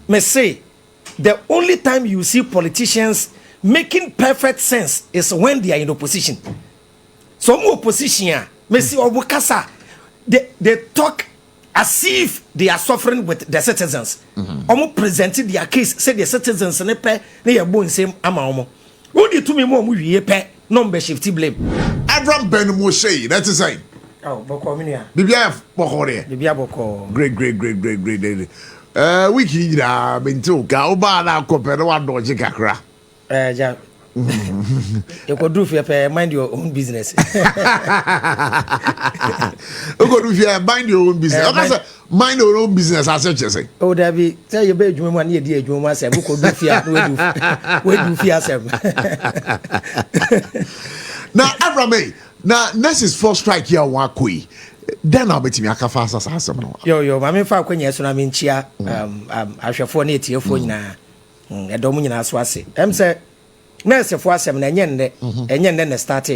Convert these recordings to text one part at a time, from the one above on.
may say the only time you see politicians making perfect sense is when they are in opposition. Some opposition may see Obukasa, they talk as if they are suffering with the citizens. Omo presented their case, say the citizens ne pe ne ye bon same ama omo. Who did to me more we pe number shifty blame. Abraham Ben Moshe, that is saying. Oh, Boko Minia. Bibia Bokore. Bibia Boko. Great. Wiki da bento ka oba na kopere wa doje kakra. Ja. You could do if you mind your own business. You could do if you mind your own business. Okay, mind your own business as such as say. Oh, there be tell you be one year dear you must have could do fear we do fear sem. Now Abraham, now next is first strike here one koi. Then I'll bet me aka fast as asem no. Yo, I mean fa kwanya so na me nchia ahwefo na etiefo nyina. Edom nyina so ase. Em say nurse for asem na enye nde na start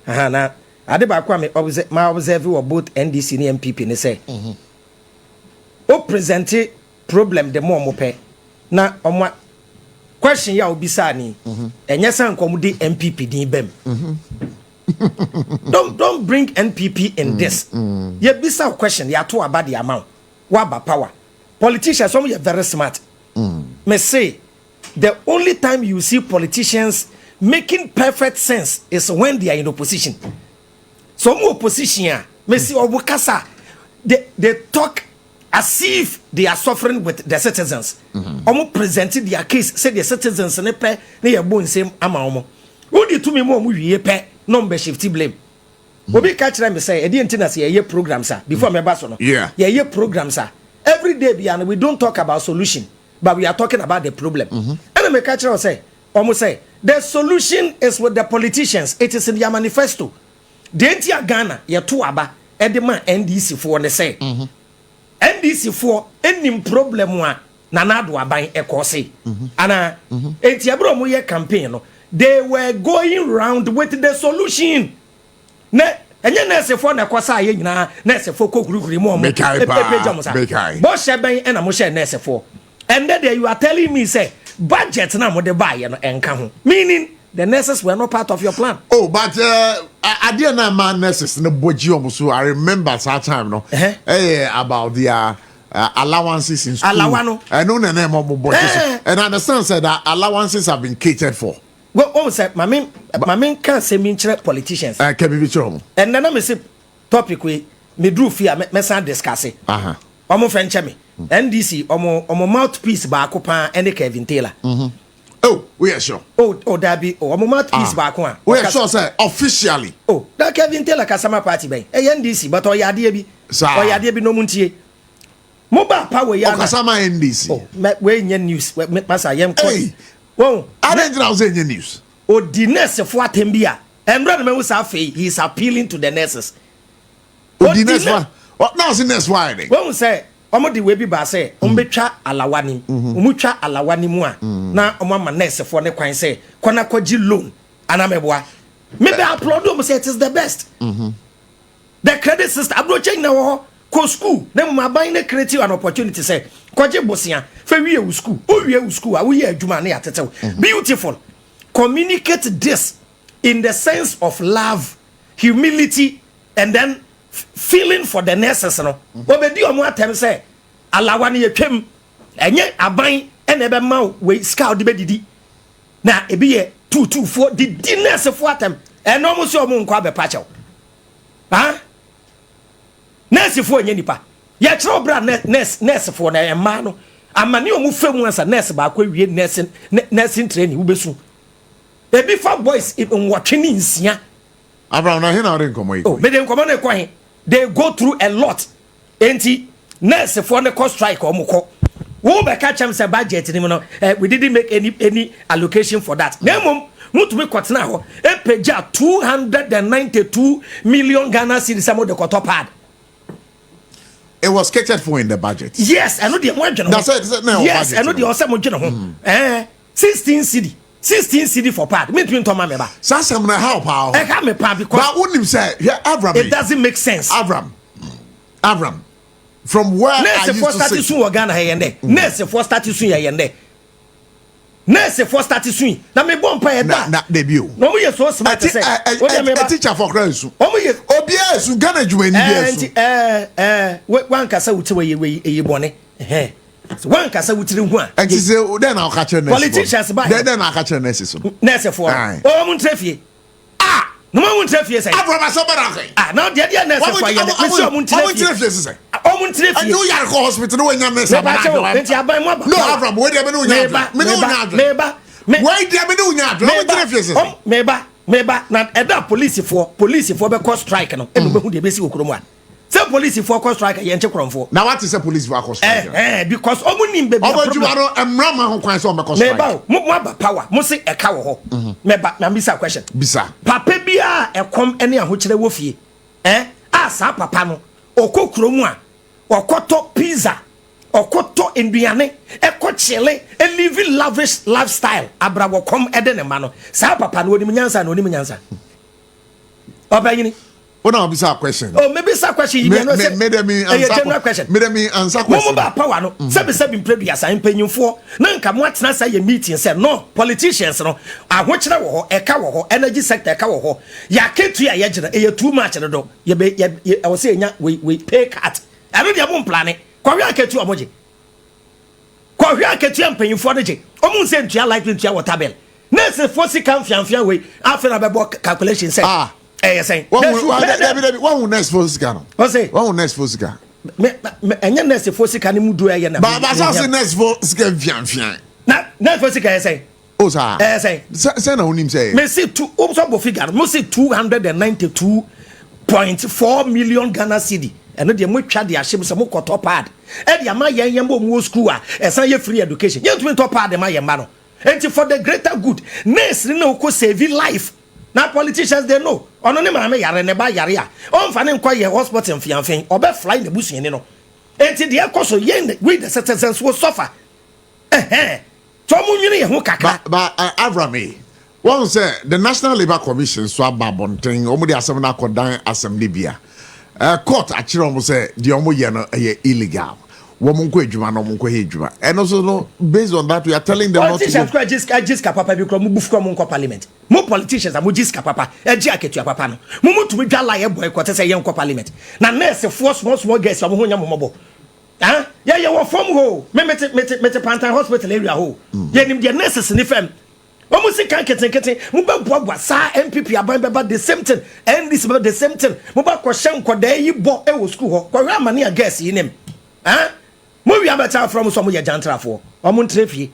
aha na ade ba kwa me observe we both NDC and MPP ne say o present problem the more mope na omo question ya obisa ni enye san kom di MPP din bem don't bring NPP in this ye bisa question ya to about the amount wa ba power politicians some you very smart me say the only time you see politicians making perfect sense is when they are in opposition. Some opposition, may see Obukasa, they talk as if they are suffering with the citizens. Omo presented their case, say the citizens ne pe ne ye bon same ama omo. Who did to me more we pe number shifty blame. Obi catch them say, e di ntina say ye program sir before me baso no. Yeah. Ye program sir. Every day we don't talk about solution. But we are talking about the problem. And I catch you say, almost say, the solution is with the politicians. It is in their manifesto. The entire Ghana, ya two aba, edema NDC for ne say. NDC for any problem one, nanado abain ekose. Ana, entiabro mo ye campaign no. They were going round with the solution. Ne, enye nese for na kwasa ye nyina, nese for kokuru mo mo. Mekai. Moshe ben ena Moshe nese for. And then you are telling me, say, budget now with the buy and come. Meaning the nurses were not part of your plan. Oh, but I didn't know my nurses in the budget. So I remember that time, no, about the allowances in school. Allowano. I know the name of budget. And I understand said that allowances have been catered for. Well, oh, sir, my main can't say me politicians. Can be true. And then I say topic we drew fear, me discuss it. Omo French me. NDC omo mouthpiece ba akopa ene Kevin Taylor. Oh, we are sure. Oh, dabi omo mouthpiece ba akon. We are sure say officially. Oh, that Kevin Taylor kasama party ben. NDC but oyade bi. Oyade bi no muntie. Mobile power ya na. Kasama NDC. Oh, we nya news. Me pasa yem ko. Whoa, I didn't know say news. Oh, the nurse for atembia. Emra na me wo sa fe, he is appealing to the nurses. Oh, the nurse one. What now is the next Friday? When say omo de we bi ba say ombetwa alawani omutwa alawani mu a na omo ma nurse for ne kwan say kwana kwaji loan anameboa maybe applaud them say it is the best the credit system abro change na wo ko school na mo aban na create an opportunity say kwaji bosia fa wie u school o wie u school a wo ye adwuma na yatetew beautiful communicate this in the sense of love humility and then feeling for the nurses no obedi omo atem say alawani yetwem enye aban ene be ma we scout de bedidi na ebi ye 224 di nurse fo atem eno omo se omo nkwa be pachew ha nurse fo enye nipa ye kire obra nurse fo na ema no amani omo femu ansa nurse ba kwa wie nursing training wo besu ebi fa boys nwotwe ni nsia Abraham na hina ore nkomo yi. Oh, me den nkomo na kwa he. They go through a lot. Enti nurse for the cost strike omukọ. Wo be catch am say budget ni no. We didn't make any allocation for that. Nemom mutumi kwatena ho. E peja 292 million Ghana cedis am de koto pad. It was catered for in the budget. Yes, I know the one. That's it. No, yes, I know the also mo 16 cedi. 16 cedi for part. Me twin to mama ba. Sasam na how power. I can me pa because but wouldn't him say, yeah, Abraham. It doesn't make sense. Abraham. from where nurse I used for to start say. soon Ghana here nurse for start soon here nurse for start soon na me bomb pa na debut no mo so smart say a teacher for Christ obia su Ghana juma ni bi wan kasa wuti we bone wan kasa wutiri hu a and say then na catch nurse politicians ba then na catch nurse so nurse for o mo ntrefie no mo ntrefie say afro so better now dia nurse for ye me so mo ntrefie say o mo ntrefie and you ya go hospital no nya nurse ba enti aban mo ba no afro we dey me no nya me no nya why dey me no nya no ntrefie say meba na eda police for be cause strike no e no be hu de be si okuro mu a say police for cause strike ye nche kronfo na what is say police for cause strike because omunim be obajuwa no emra ma ho kwan say o me cause strike meba mo aba power mo se e ka wo ho meba na bisa question bisa papa bia ekom ene ahokire wo fie sa papa no okokuro mu a okoto pizza okoto enduane ekochele a living lavish lifestyle abrawo kom ede ne ma no sa papa no onim nyansa obayini Ona be a question. Oh, maybe a question. You know, say me general question. Me answer question. Mo ba power no. Say be previous an penyimfo. Na nka mo atena say meeting say no politicians no. Ahokyere wo ho, eka wo ho, energy sector eka wo ho. Ya ketu ya gina e too much no do. Ye be I was say nya we pay cut. I no dey mo plan e. Kwa wi aketu omoje. Kwa wi aketu ampenyimfo no je. Omo say ntua light ntua water bill. Na say fosi kan fianfian we. Afa na be bo calculation say. Say one next for Sika. One next for Sika. And your next for Sika Mudu. But I next for Sika Fian. Not for Sika, say. Oh, say, send on him say. May see two also figure, must say 292.4 million Ghana cedi. And the much the ship some more top hard. And your my young more school, as I free education. You to top hard, my man. And for the greater good, next, no could save life. Now politicians they know. Ono ne ma me yare ne ba yare a. On fa ne nkwa ye hospital mfianfen. Obe fly ne busu ne no. Enti de ekoso ye we the citizens will suffer. So mu nwini ye ho kakra. But Avrami, one say the National Labour Commission so ababonten omo de asem na kodan assembly bia. Court akire omo say de omo ye no illegal. Woman ko adwuma no mo ko adwuma. And also no based on that we are telling them not to just papa bi kro mo bufu mo nko parliament. Mo politicians am just papa e ji aketua papa no. Mo mutumi dwala ye boy ko te say ye nko parliament. Na nurse force small girls am ho nya mo mobo. Ye wo form ho. Me Pantan hospital area ho. Ye nim the nurses ni fam. Omo si kan keten mo ba boa sa MPP aban beba the same thing and this about the same thing. Mo ba ko hye nkoda yi bo e wo school ho. Ko wi amane a girls yi nim. Mo wi abeta from so mo ye jantrafo omo ntrefie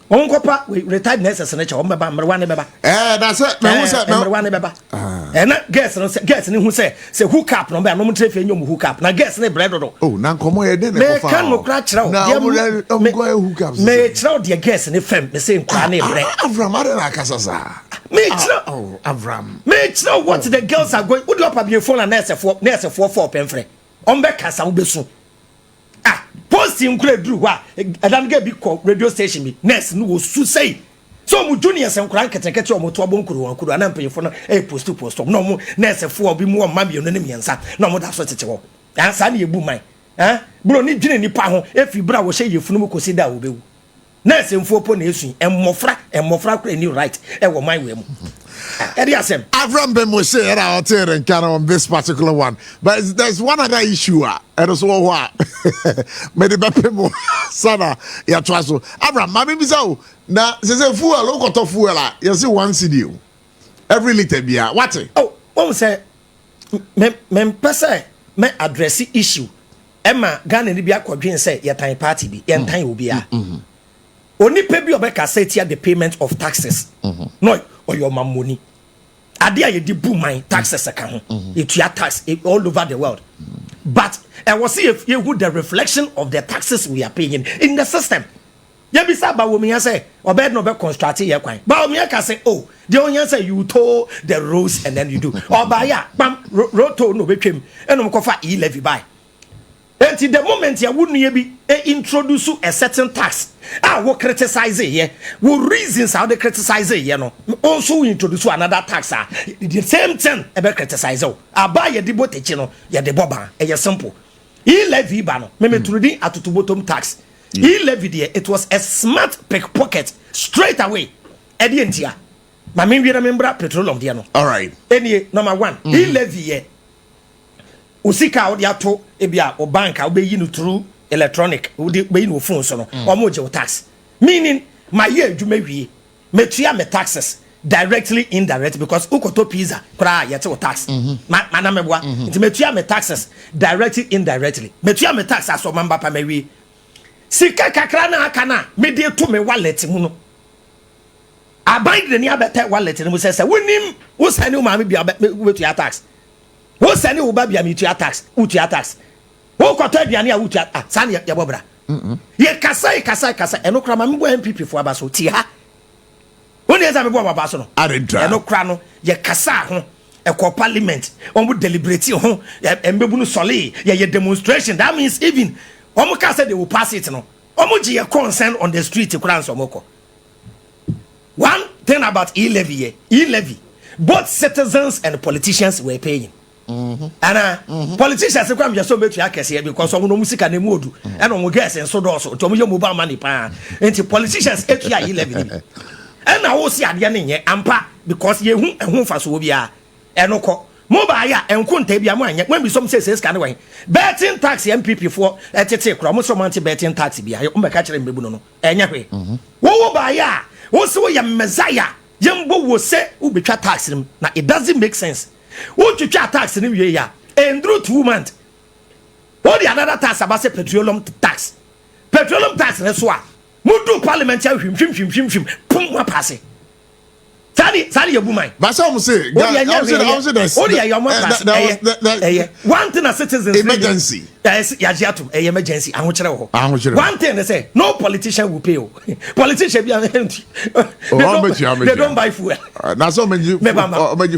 on kopa we retired nurses na cha o meba mrewa ne beba that's it me hu say mrewa ne beba na girls ni hu say hook up no be no mo ntrefie nyom hook up na girls ne bread do oh na nkomo ye de ne ko fa me kan no kra kira na mo go hook up me kira the girls ne fem me say nkra ne bread Avram na kasasa me kira oh Avram me kira what the girls are going would up your phone and nurse for pemfre on be kasa wo besu posting kure dru wa adam ga bi ko radio station bi nurse no wo su say so mu juniors en kran ketekete o mo to abonkuru wankuru ana mpanyefo no post no mo nurse fo obi mu o ma bi no ne miensa no mo da so tete ho ansa na yebu man bro ni dwene nipa ho efi bra wo hye yefunu mu kosi da wo bewu nurse mfo po na esu emmofra kure ni right e wo man we mu Avram Ben Moshe era out here and carry on this particular one. But there's one other issue. And also what made the mo sana ya twaso. Avram, mami bizao. Na se fuel look to fuel. You see one CD. Every little bia. What? Oh, what say me pese me address issue. Emma Ghana ni bia kwadwen say ya tan party bi. Ya tan obi a. Oni pe bi obeka say tia the payment of taxes. No or your money. Adia ye di boom my taxes account. It your tax all over the world. But I was see if you would the reflection of the taxes we are paying in the system. You be say ba wo me say obed no be construct here kwan. Ba me can say oh the only say you tow the roads and then you do. Or ba ya bam road toll no be twem. Enom ko fa e-levy buy. Until the moment you wouldn't be introduce a certain tax, we criticize it. We reasons how they criticize it. You know, also introduce another tax. The same thing, ever criticize. I buy a debo techino, ya de boba, a simple. e-levy bano me trudi atutu bottom tax e-levy there it was a smart pickpocket straight away edi entia ma me wi na membra petroleum there no all right any number 1 e-levy here usika odi ato ebia o bank a obeyi no through electronic odi beyi no phone so no omo je tax meaning my year adwuma wie metua me taxes directly indirect because ukoto pizza kra yete o tax mana meboa nti metua me taxes directly indirectly metua me tax aso mamba pa mawie sika kakra na aka na me de to me wallet mu no abai de ni abeta wallet no se wonim wo sani o ma me bia wetua tax wo sani wo ba bia me tua tax utua tax wo koto aduane a utua sani ya bobra ye kasa eno kra ma me bo MPP fo abaso ti ha woni eza me bo baba so no eno kra no ye kasa ho e ko parliament on would deliberate ho embebu no sole ye demonstration that means even omo ka say they will pass it no omo gi your concern on the street kra nso moko. One thing about e-levy both citizens and politicians were paying and politicians say am just so betu akese because omo no musika na modu and omo guess and so do so to omo ye mobile money pa enti politicians etu ya e-levy and na wo si ade na nye ampa because ye hu fa so bia enoko mobile ya enkunta bia mo anye when be some say scan we betting tax MPP for etete kro mo so manti betting tax bia o mbeka kire mbebu no enye hwe wo ba ya wo se wo ya mezaya yembo wo se wo betwa tax nim na it doesn't make sense wo twitwa tax nim wie ya endru 2 months what the another tax about say petroleum tax ne so a mudu parliament ya hwim pum wa passe sani ya bumai but some say one thing as citizens emergency ya jiatum emergency ahokere ho one thing they say no politician will pay politician be they don't buy fuel na so meji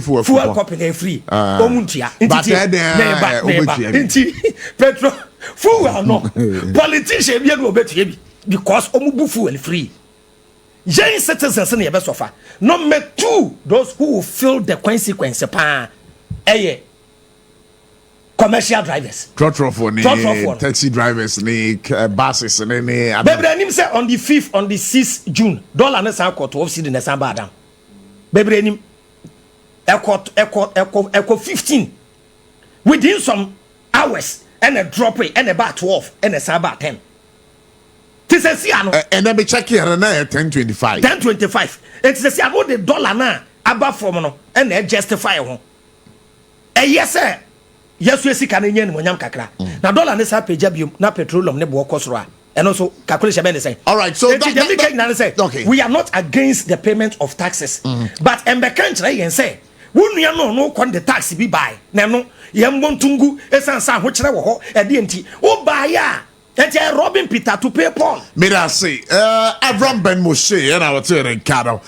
fuel company free omuntia inti petrol fuel no politician be no betua bi because omubu fuel free. Young citizens in the suffer. Number 2, those who will feel the consequence. Commercial drivers, taxi drivers, buses, and any. Baby, say on the 5th, on the 6th June, dollar na sa court 12 cedi na sa ba down. Baby, echo 15 within some hours and a drop rate and about 12 and a sa ba 10. And then be check here and 10.25. 10.25. It's the same about the dollar na above from no and they justify ho. Yes sir. Yes we see kan nyen mo nyam kakra. Na dollar ne sa page biom na petroleum ne bo kosoro a. And also calculation be say. All right, so okay. We are not against the payment of taxes. But embe country yen say wonu no kon the tax bi buy. Na no yem bontungu esansa ho kire wo ho e de enti. Wo buy ya Robin Peter to pay Paul. Mira say, Avram Ben Moshe, and I was telling Cado.